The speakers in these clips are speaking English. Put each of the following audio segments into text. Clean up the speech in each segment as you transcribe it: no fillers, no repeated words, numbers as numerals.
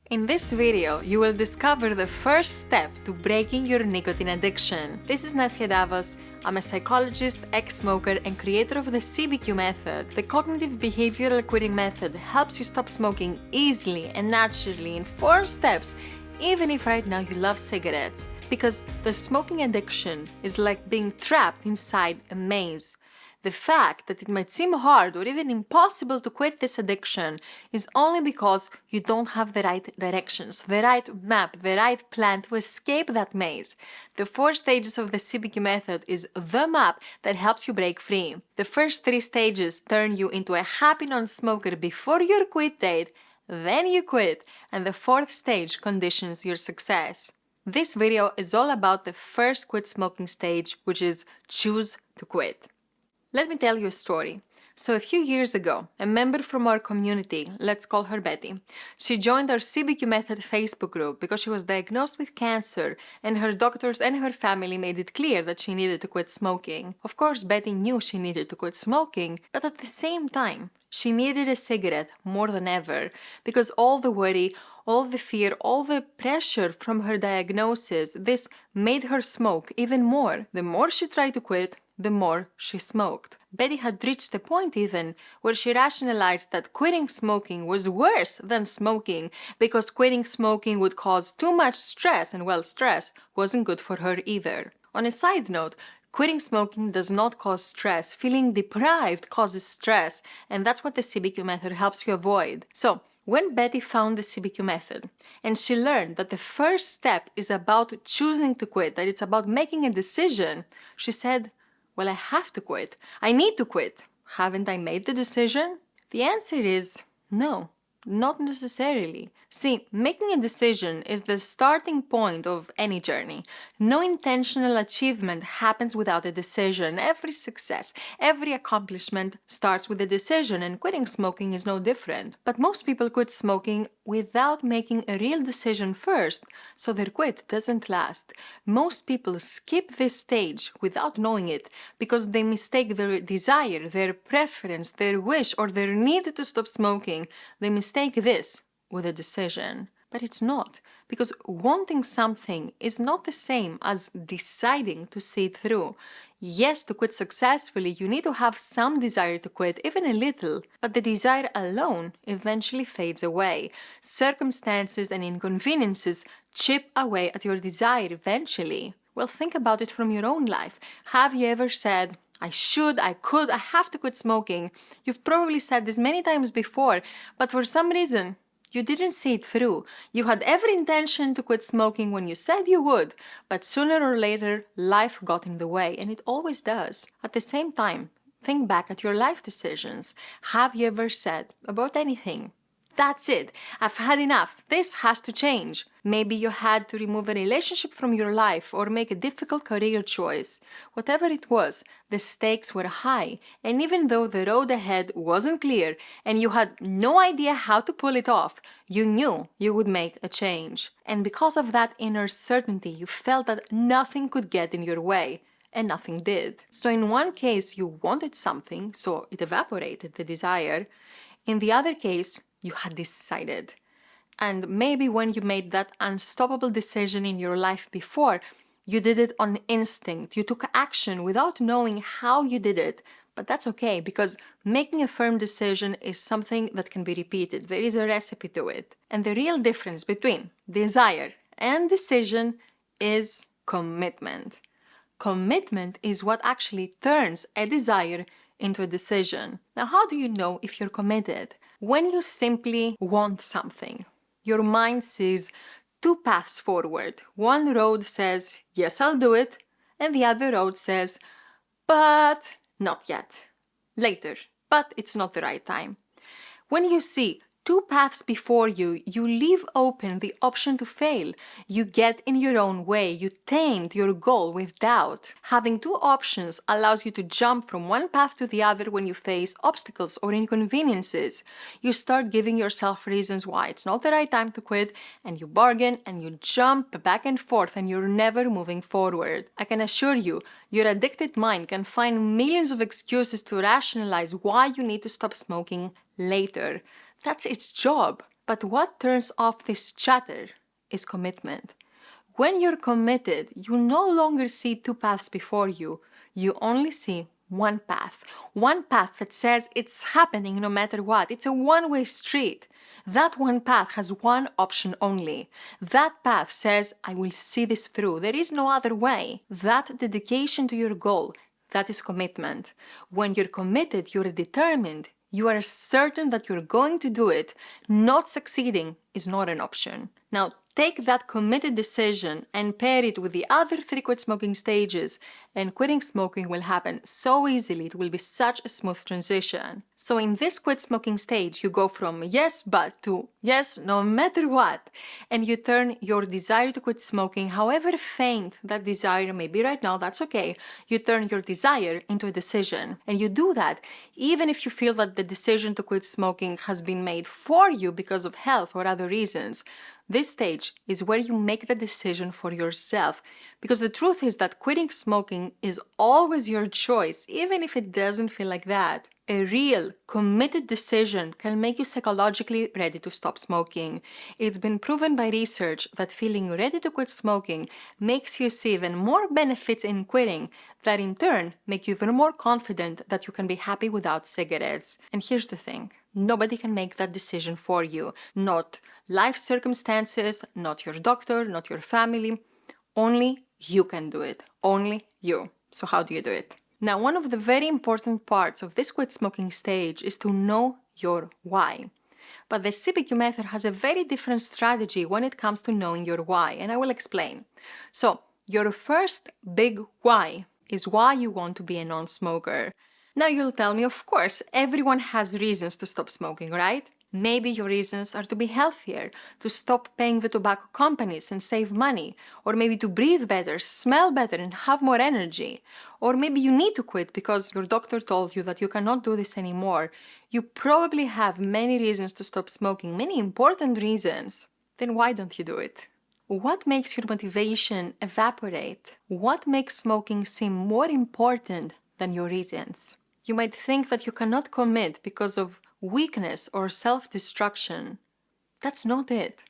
In this video, you will discover the first step to breaking your nicotine addiction. This is Nasia Davos. I'm a psychologist, ex-smoker, and creator of the CBQ Method. The cognitive behavioral quitting method helps you stop smoking easily and naturally in 4 steps, even if right now you love cigarettes. Because the smoking addiction is like being trapped inside a maze. The fact that it might seem hard or even impossible to quit this addiction is only because you don't have the right directions, the right map, the right plan to escape that maze. The 4 stages of the CBQ method is the map that helps you break free. The first 3 stages turn you into a happy non-smoker before your quit date, then you quit, and the 4th stage conditions your success. This video is all about the first quit smoking stage, which is choose to quit. Let me tell you a story. So a few years ago, a member from our community, let's call her Betty, she joined our CBQ Method Facebook group because she was diagnosed with cancer and her doctors and her family made it clear that she needed to quit smoking. Of course, Betty knew she needed to quit smoking, but at the same time, she needed a cigarette more than ever because all the worry, all the fear, all the pressure from her diagnosis, this made her smoke even more. The more she tried to quit, the more she smoked. Betty had reached a point even where she rationalized that quitting smoking was worse than smoking because quitting smoking would cause too much stress, and well, stress wasn't good for her either. On a side note, quitting smoking does not cause stress. Feeling deprived causes stress, and that's what the CBQ method helps you avoid. So, when Betty found the CBQ method and she learned that the first step is about choosing to quit, that it's about making a decision, she said, well, I have to quit. I need to quit. Haven't I made the decision? The answer is no, not necessarily. See, making a decision is the starting point of any journey. No intentional achievement happens without a decision. Every success, every accomplishment starts with a decision, and quitting smoking is no different. But most people quit smoking without making a real decision first, so their quit doesn't last. Most people skip this stage without knowing it because they mistake their desire, their preference, their wish, or their need to stop smoking. They mistake this with a decision. But it's not, because wanting something is not the same as deciding to see it through. Yes, to quit successfully, you need to have some desire to quit, even a little, but the desire alone eventually fades away. Circumstances and inconveniences chip away at your desire eventually. Well, think about it from your own life. Have you ever said, I should, I could, I have to quit smoking? You've probably said this many times before, but for some reason, you didn't see it through. You had every intention to quit smoking when you said you would, but sooner or later, life got in the way, and it always does. At the same time, think back at your life decisions. Have you ever said about anything, that's it, I've had enough, this has to change? Maybe you had to remove a relationship from your life or make a difficult career choice. Whatever it was, the stakes were high, and even though the road ahead wasn't clear and you had no idea how to pull it off, you knew you would make a change. And because of that inner certainty, you felt that nothing could get in your way. And nothing did. So in one case, you wanted something, so it evaporated, the desire. In the other case, you had decided. And maybe when you made that unstoppable decision in your life before, you did it on instinct. You took action without knowing how you did it. But that's okay, because making a firm decision is something that can be repeated. There is a recipe to it. And the real difference between desire and decision is commitment. Commitment is what actually turns a desire into a decision. Now, how do you know if you're committed? When you simply want something, your mind sees 2 paths forward. One road says, yes, I'll do it, and the other road says, but not yet. Later, but it's not the right time. When you see 2 paths before you, you leave open the option to fail. You get in your own way. You taint your goal with doubt. Having 2 options allows you to jump from one path to the other when you face obstacles or inconveniences. You start giving yourself reasons why it's not the right time to quit, and you bargain and you jump back and forth, and you're never moving forward. I can assure you, your addicted mind can find millions of excuses to rationalize why you need to stop smoking later. That's its job. But what turns off this chatter is commitment. When you're committed, you no longer see two paths before you. You only see one path. One path that says it's happening no matter what. It's a one-way street. That one path has one option only. That path says, I will see this through. There is no other way. That dedication to your goal, that is commitment. When you're committed, you're determined. You are certain that you're going to do it. Not succeeding is not an option. Now, take that committed decision and pair it with the other 3 quit smoking stages, and quitting smoking will happen so easily. It will be such a smooth transition. So in this quit smoking stage, you go from yes, but to yes, no matter what. And you turn your desire to quit smoking, however faint that desire may be right now, that's okay. You turn your desire into a decision. And you do that even if you feel that the decision to quit smoking has been made for you because of health or other reasons. This stage is where you make the decision for yourself, because the truth is that quitting smoking is always your choice, even if it doesn't feel like that. A real, committed decision can make you psychologically ready to stop smoking. It's been proven by research that feeling ready to quit smoking makes you see even more benefits in quitting that in turn make you even more confident that you can be happy without cigarettes. And here's the thing. Nobody can make that decision for you. Not life circumstances, not your doctor, not your family. Only you can do it. Only you. So how do you do it? Now, one of the very important parts of this quit smoking stage is to know your why. But the CBQ method has a very different strategy when it comes to knowing your why, and I will explain. So, your first big why is why you want to be a non-smoker. Now you'll tell me, of course, everyone has reasons to stop smoking, right? Maybe your reasons are to be healthier, to stop paying the tobacco companies and save money, or maybe to breathe better, smell better, and have more energy. Or maybe you need to quit because your doctor told you that you cannot do this anymore. You probably have many reasons to stop smoking, many important reasons. Then why don't you do it? What makes your motivation evaporate? What makes smoking seem more important than your reasons? You might think that you cannot commit because of weakness or self-destruction. That's not it.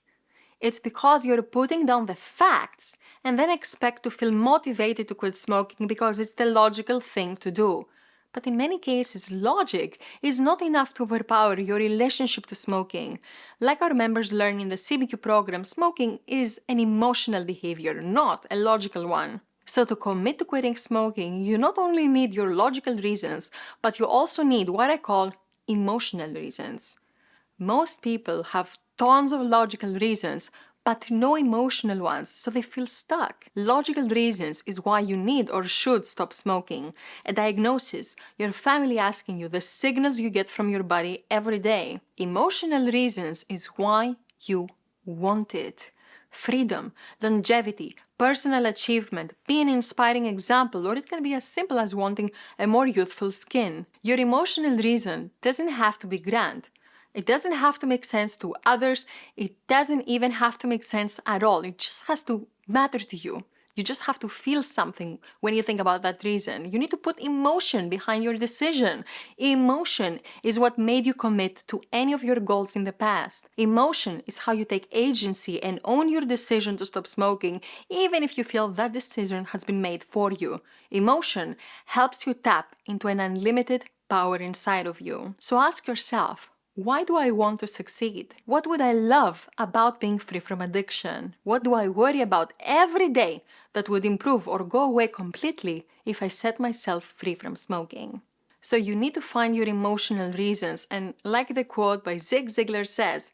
It's because you're putting down the facts and then expect to feel motivated to quit smoking because it's the logical thing to do. But in many cases, logic is not enough to overpower your relationship to smoking. Like our members learn in the CBQ program, smoking is an emotional behavior, not a logical one. So to commit to quitting smoking, you not only need your logical reasons, but you also need what I call emotional reasons. Most people have tons of logical reasons, but no emotional ones, so they feel stuck. Logical reasons is why you need or should stop smoking. A diagnosis, your family asking you, the signals you get from your body every day. Emotional reasons is why you want it. Freedom, longevity, personal achievement, be an inspiring example, or it can be as simple as wanting a more youthful skin. Your emotional reason doesn't have to be grand. It doesn't have to make sense to others. It doesn't even have to make sense at all. It just has to matter to you. You just have to feel something when you think about that reason. You need to put emotion behind your decision. Emotion is what made you commit to any of your goals in the past. Emotion is how you take agency and own your decision to stop smoking, even if you feel that decision has been made for you. Emotion helps you tap into an unlimited power inside of you. So ask yourself, why do I want to succeed? What would I love about being free from addiction? What do I worry about every day that would improve or go away completely if I set myself free from smoking? So you need to find your emotional reasons, and like the quote by Zig Ziglar says,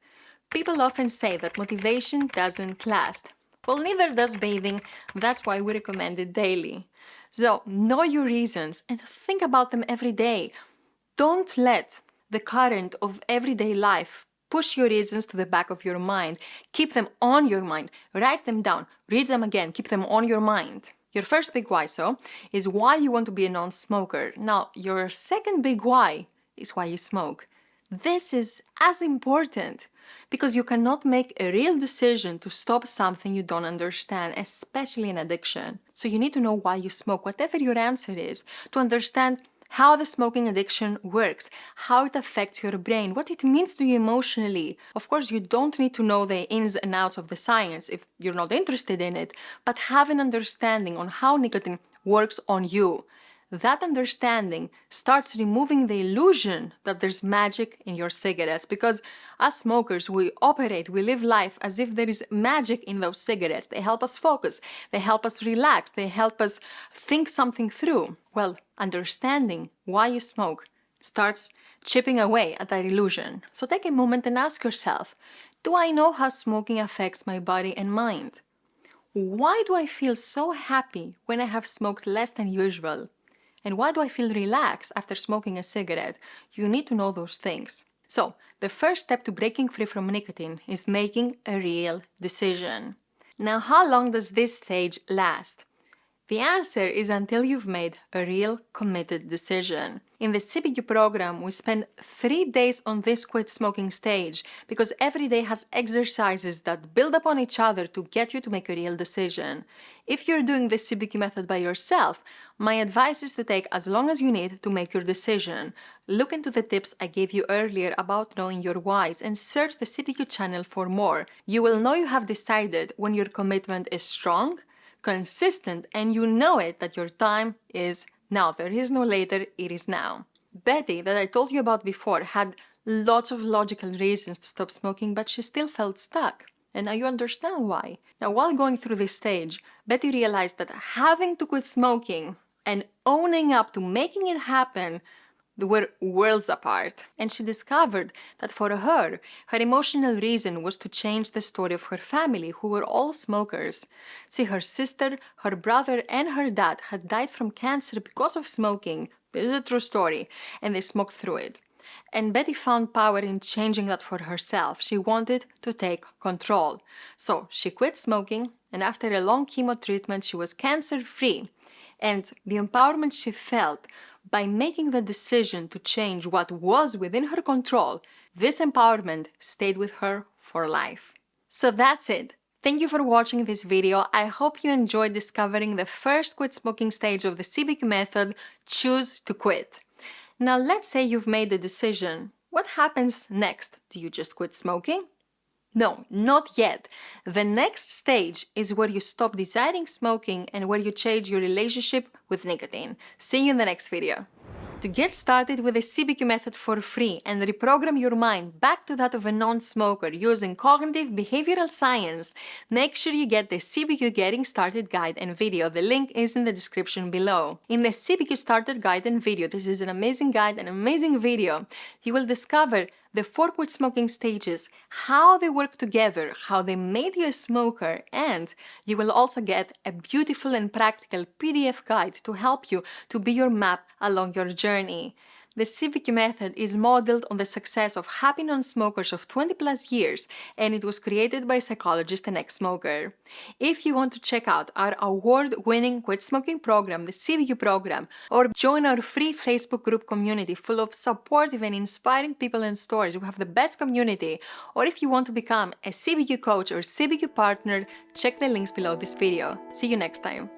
people often say that motivation doesn't last. Well, neither does bathing. That's why we recommend it daily. So know your reasons and think about them every day. Don't let the current of everyday life push your reasons to the back of your mind. Keep them on your mind. Write them down. Read them again. Keep them on your mind. Your first big why, is why you want to be a non-smoker. Now, your second big why is why you smoke. This is as important because you cannot make a real decision to stop something you don't understand, especially in addiction. So you need to know why you smoke, whatever your answer is, to understand how the smoking addiction works, how it affects your brain, what it means to you emotionally. Of course, you don't need to know the ins and outs of the science if you're not interested in it, but have an understanding on how nicotine works on you. That understanding starts removing the illusion that there's magic in your cigarettes, because as smokers, we live life as if there is magic in those cigarettes. They help us focus, they help us relax, they help us think something through. Well, understanding why you smoke starts chipping away at that illusion. So take a moment and ask yourself, do I know how smoking affects my body and mind? Why do I feel so happy when I have smoked less than usual? And why do I feel relaxed after smoking a cigarette? You need to know those things. So, the first step to breaking free from nicotine is making a real decision. Now, how long does this stage last? The answer is until you've made a real committed decision. In the CBQ program, we spend 3 days on this quit smoking stage because every day has exercises that build upon each other to get you to make a real decision. If you're doing the CBQ method by yourself, my advice is to take as long as you need to make your decision. Look into the tips I gave you earlier about knowing your whys and search the CBQ channel for more. You will know you have decided when your commitment is strong, consistent, and you know it that your time is now. There is no later, it is now. Betty, that I told you about before, had lots of logical reasons to stop smoking, but she still felt stuck. And now you understand why. Now, while going through this stage, Betty realized that having to quit smoking and owning up to making it happen were worlds apart. And she discovered that for her emotional reason was to change the story of her family, who were all smokers. See, her sister, her brother, and her dad had died from cancer because of smoking. This is a true story. And they smoked through it. And Betty found power in changing that for herself. She wanted to take control. So she quit smoking, and after a long chemo treatment, she was cancer-free. And the empowerment she felt by making the decision to change what was within her control, this empowerment stayed with her for life. So that's it. Thank you for watching this video. I hope you enjoyed discovering the first quit smoking stage of the CBQ method, choose to quit. Now let's say you've made the decision. What happens next? Do you just quit smoking? No, not yet. The next stage is where you stop desiring smoking and where you change your relationship with nicotine. See you in the next video. To get started with the CBQ method for free and reprogram your mind back to that of a non-smoker using cognitive behavioral science, make sure you get the CBQ Getting Started Guide and video. The link is in the description below. In the CBQ Starter Guide and video, this is an amazing guide, an amazing video, you will discover the 4 quit smoking stages, how they work together, how they made you a smoker, and you will also get a beautiful and practical PDF guide to help you to be your map along your journey. The CBQ method is modeled on the success of happy non-smokers of 20 plus years, and it was created by a psychologist and ex-smoker. If you want to check out our award-winning quit smoking program, the CBQ program, or join our free Facebook group community full of supportive and inspiring people and stories, we have the best community, or if you want to become a CBQ coach or CBQ partner, check the links below this video. See you next time.